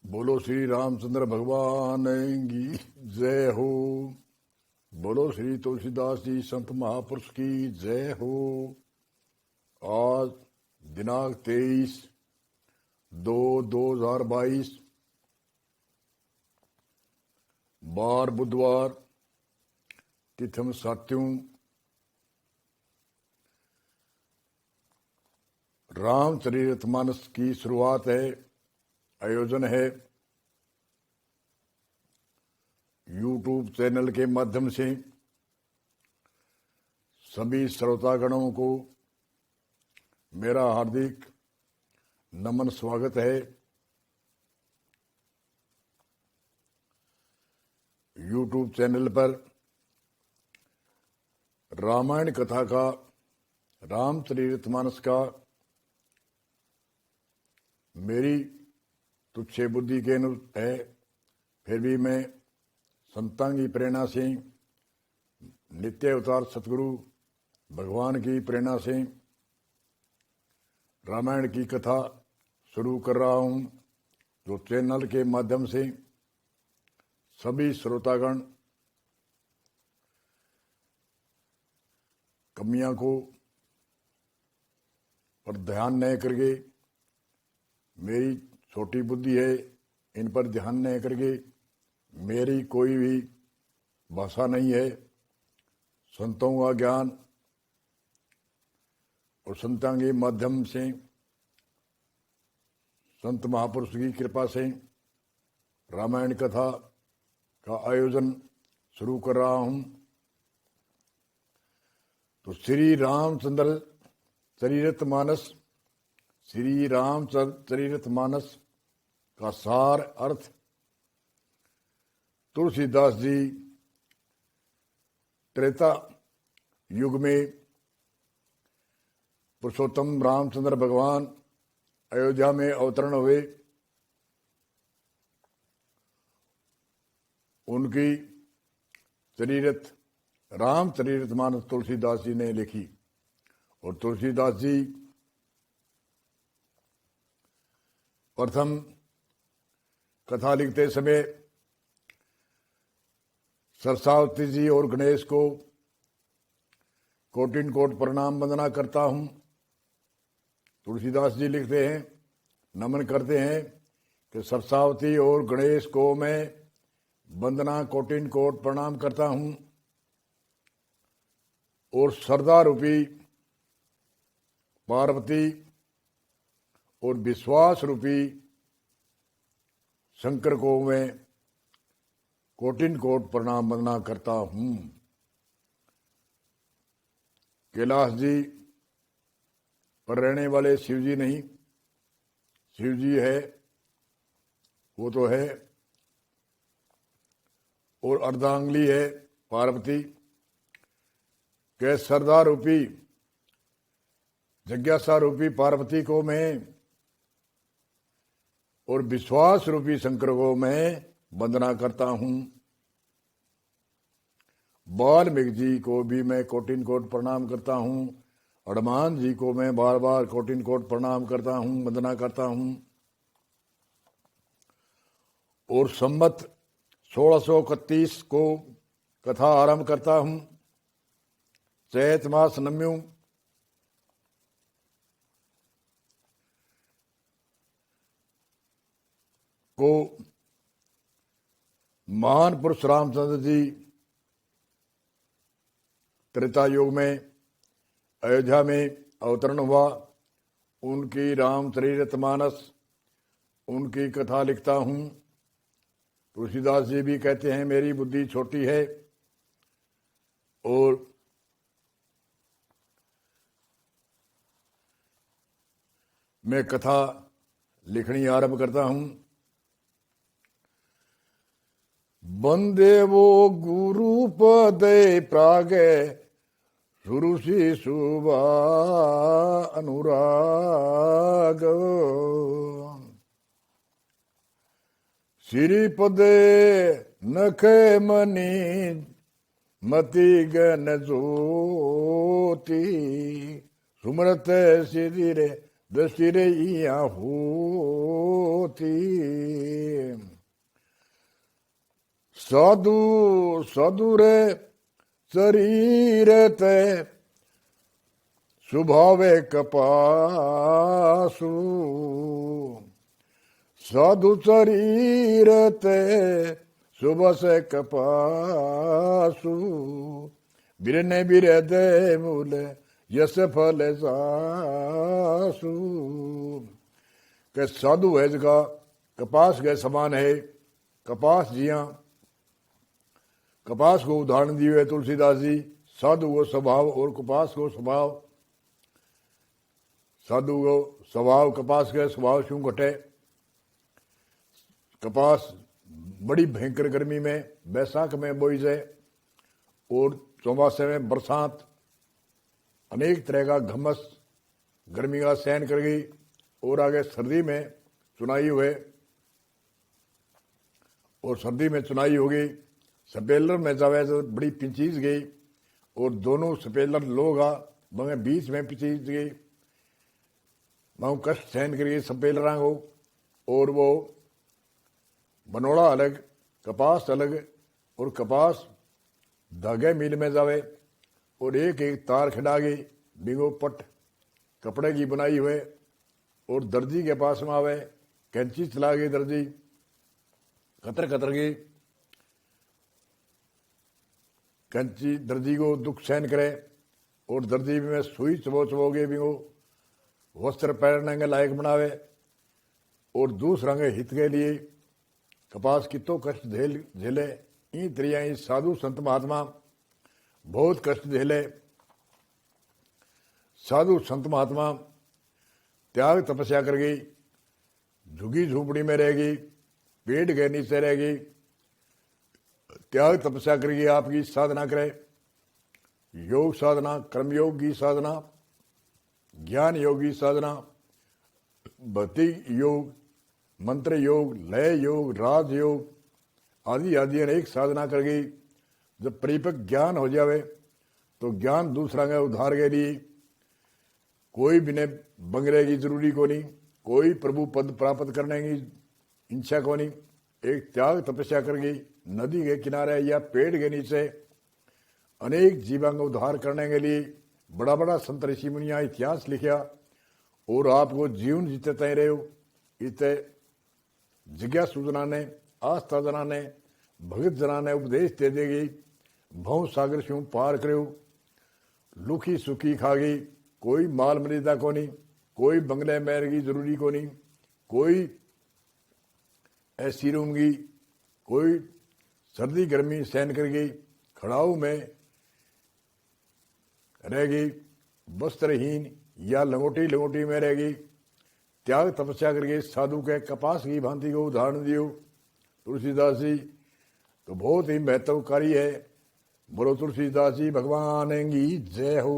बोलो श्री रामचंद्र भगवान की जय हो। बोलो श्री तुलसीदास जी संत महापुरुष की जय हो। आज दिनांक 23/2/2022 बार बुधवार तिथम सात्यों रामचरितमानस की शुरुआत है। आयोजन है यूट्यूब चैनल के माध्यम से। सभी श्रोतागणों को मेरा हार्दिक नमन स्वागत है। यूट्यूब चैनल पर रामायण कथा का, रामचरितमानस का मेरी तुच्छ बुद्धि के अनुसार है, फिर भी मैं संतां की प्रेरणा से, नित्य अवतार सतगुरु भगवान की प्रेरणा से रामायण की कथा शुरू कर रहा हूं, जो चैनल के माध्यम से सभी श्रोतागण कमियां को पर ध्यान नहीं करके, मेरी छोटी बुद्धि है, इन पर ध्यान नहीं करके, मेरी कोई भी भाषा नहीं है, संतों का ज्ञान और संतां के माध्यम से, संत महापुरुष की कृपा से रामायण कथा का आयोजन शुरू कर रहा हूं। तो श्री रामचंद्र चरितमानस, श्री रामचरितमानस का सार अर्थ तुलसीदास जी त्रेता युग में पुरुषोत्तम रामचंद्र भगवान अयोध्या में अवतरण हुए। उनकी चरित रामचरितमानस तुलसीदास जी ने लिखी। और तुलसीदास जी प्रथम कथा लिखते समय सरस्वती जी और गणेश को कोटिन कोट प्रणाम वंदना करता हूं। तुलसीदास जी लिखते हैं, नमन करते हैं कि सरस्वती और गणेश को मैं वंदना कोटिन कोट प्रणाम करता हूं, और श्रद्धा रूपी पार्वती और विश्वास रूपी शंकर को मैं कोटिन कोट प्रणाम वंदना करता हूं। कैलाश जी पर रहने वाले शिव जी नहीं, शिव जी है, वो तो है, और अर्धांगली है पार्वती के श्रद्धा रूपी, जिज्ञासा रूपी पार्वती को मैं और विश्वास रूपी शंकर को मैं वंदना करता हूं। वाल्मीकि जी को भी मैं कोटिन कोट प्रणाम करता हूं। हनुमान जी को मैं बार बार कोटिन कोट प्रणाम करता हूं, वंदना करता हूं। और संवत 1631 को कथा आरंभ करता हूं। चैत मास नम्यू को महान पुरुष रामचंद्र जी त्रेता युग में अयोध्या में अवतरण हुआ। उनकी रामचरितमानस, उनकी कथा लिखता हूं। तुलसीदास जी भी कहते हैं मेरी बुद्धि छोटी है, और मैं कथा लिखनी आरंभ करता हूं। वंदे वो गुरु पदे प्रागे सुरुषि शुभा अनुराग, श्रीपदे नखे मनी मति गण ज्योति, सुमरत सिधिरे दृष्टि रे यहाँ होती। साधु साधु रे शरीर ते स्वभावे कपासु। साधु शरीर ते सुबह से कपासु। बिरने बिरदे मूल यश फल सासु। के साधु है जगह कपास के समान है। कपास जिया कपास को उदाहरण दिए है तुलसीदास जी। साधु को स्वभाव और कपास को स्वभाव। साधु को स्वभाव कपास के स्वभाव क्यों घटे। कपास बड़ी भयंकर गर्मी में बैसाख में बोई जाए और चौमासे में बरसात अनेक तरह का घमस गर्मी का सहन कर गई और आगे सर्दी में चुनाई हुए और सर्दी में चुनाई हो गई। सपेलर में जावे तो बड़ी पिंचीज गई और दोनों सपेलर लोग आ मगर बीच में पिंचीज गई। मैं कष्ट सहन कर गई सपेलरा को। और वो बनोड़ा अलग कपास अलग और कपास धागे मिल में जावे और एक एक तार खिड़ा गई बिगो पट कपड़े की बनाई हुए और दर्जी के पास में आवे कैंची चला गई दर्जी कतर कतर गई। कैंची दर्जी को दुख सहन करे और दर्जी में सुई चबो चबो गई बिगो वस्त्र पहनने के लायक बनावे और दूसरा के हित के लिए कपास की तो कष्ट झेले। इन त्रिया साधु संत महात्मा बहुत कष्ट झेले। साधु संत महात्मा त्याग तपस्या कर गई झुगी झूपड़ी में रह गई पेड़ के नीचे रह गई। त्याग तपस्या करेगी आपकी साधना करे योग साधना कर्मयोग की साधना ज्ञान योग की साधना भक्ति योग मंत्र योग लय योग राज योग आदि आदि अनेक साधना कर गई। जब परिपक्व ज्ञान हो जावे तो ज्ञान दूसरा के उद्धार के लिए कोई बिने बंगले की जरूरी को नहीं कोई प्रभु पद प्राप्त करने की इच्छा को नहीं। एक त्याग तपस्या कर गई नदी के किनारे या पेड़ के नीचे अनेक जीवन का उद्धार करने के लिए बड़ा बड़ा संत ऋषि मुनिया इतिहास लिखा और आपको जीवन जीते तय रहे हो। इतने जिज्ञासु जना ने आस्था जना ने भगत जना ने उपदेश दे देगी भव सागर से पार करो लुखी सुखी खा गई कोई माल मर्यादा को नहीं कोई बंगले महल की जरूरी को नहीं कोई ऐसी रूम की कोई सर्दी गर्मी सहन कर गई खड़ाऊ में रह गई वस्त्रहीन या लंगोटी लंगोटी में रह गई। त्याग तपस्या करके साधु के कपास की भांति को उदाहरण दियो तुलसीदास जी तो बहुत ही महत्वकारी है। बोलो तुलसीदास जी भगवान की जय हो।